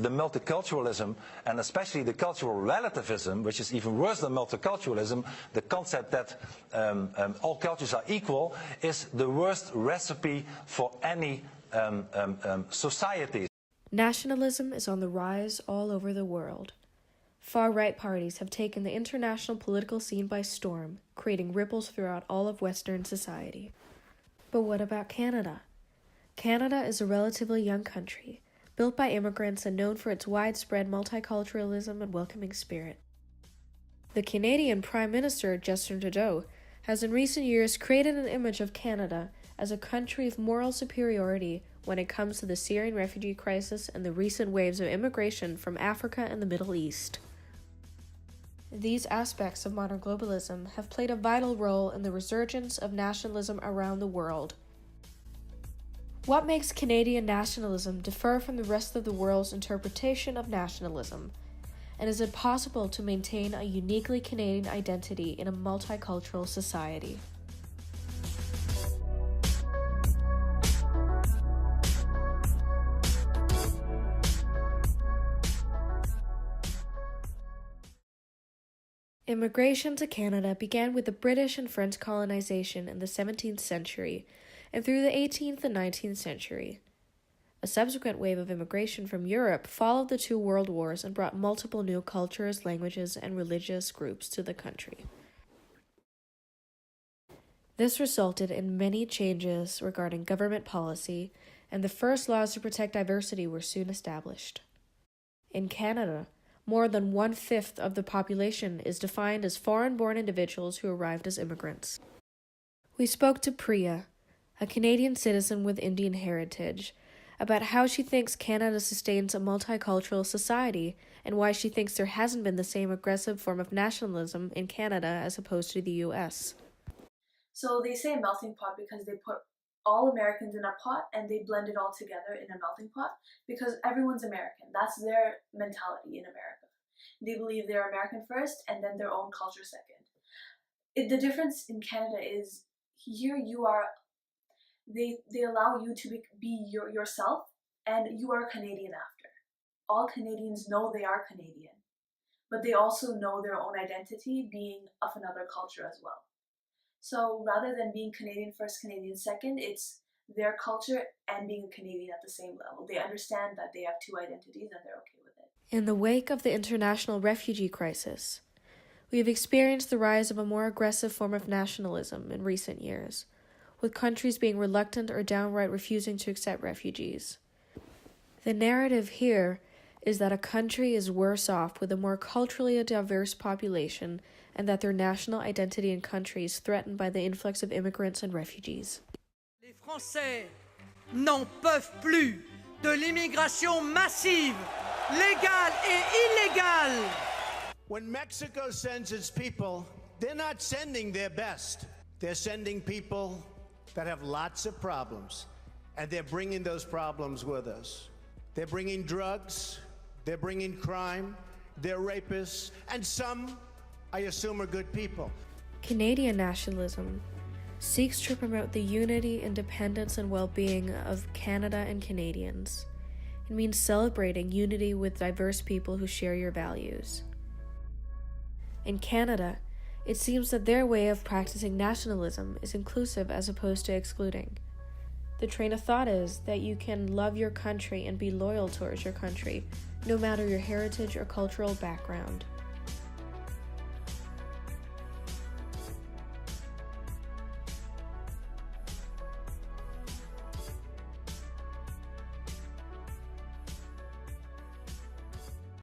the multiculturalism, and especially the cultural relativism, which is even worse than multiculturalism, the concept that all cultures are equal, is the worst recipe for any society. Nationalism is on the rise all over the world. Far-right parties have taken the international political scene by storm, creating ripples throughout all of Western society. But what about Canada? Canada is a relatively young country, built by immigrants and known for its widespread multiculturalism and welcoming spirit. The Canadian Prime Minister, Justin Trudeau, has in recent years created an image of Canada as a country of moral superiority when it comes to the Syrian refugee crisis and the recent waves of immigration from Africa and the Middle East. These aspects of modern globalism have played a vital role in the resurgence of nationalism around the world. What makes Canadian nationalism differ from the rest of the world's interpretation of nationalism? And is it possible to maintain a uniquely Canadian identity in a multicultural society? Immigration to Canada began with the British and French colonization in the 17th century and through the 18th and 19th century. A subsequent wave of immigration from Europe followed the two world wars and brought multiple new cultures, languages, and religious groups to the country. This resulted in many changes regarding government policy, and the first laws to protect diversity were soon established. In Canada, more than 1/5 of the population is defined as foreign-born individuals who arrived as immigrants. We spoke to Priya, a Canadian citizen with Indian heritage, about how she thinks Canada sustains a multicultural society and why she thinks there hasn't been the same aggressive form of nationalism in Canada as opposed to the US. So they say melting pot because they put all Americans in a pot and they blend it all together in a melting pot because everyone's American. That's their mentality in America. They believe they're American first and then their own culture second. The difference in Canada is here you are, they allow you to be yourself and you are Canadian after. All Canadians know they are Canadian, but they also know their own identity being of another culture as well. So rather than being Canadian first, Canadian second, it's their culture and being a Canadian at the same level. They understand that they have two identities and they're okay with it. In the wake of the international refugee crisis, we have experienced the rise of a more aggressive form of nationalism in recent years, with countries being reluctant or downright refusing to accept refugees. The narrative here is that a country is worse off with a more culturally diverse population and that their national identity and country is threatened by the influx of immigrants and refugees. Les Français n'en peuvent plus de l'immigration massive, légale et illégale. When Mexico sends its people, they're not sending their best. They're sending people that have lots of problems, and they're bringing those problems with us. They're bringing drugs, they're bringing crime, they're rapists, and some, I assume, are good people. Canadian nationalism seeks to promote the unity, independence, and well-being of Canada and Canadians. It means celebrating unity with diverse people who share your values. In Canada, it seems that their way of practicing nationalism is inclusive as opposed to excluding. The train of thought is that you can love your country and be loyal towards your country, no matter your heritage or cultural background.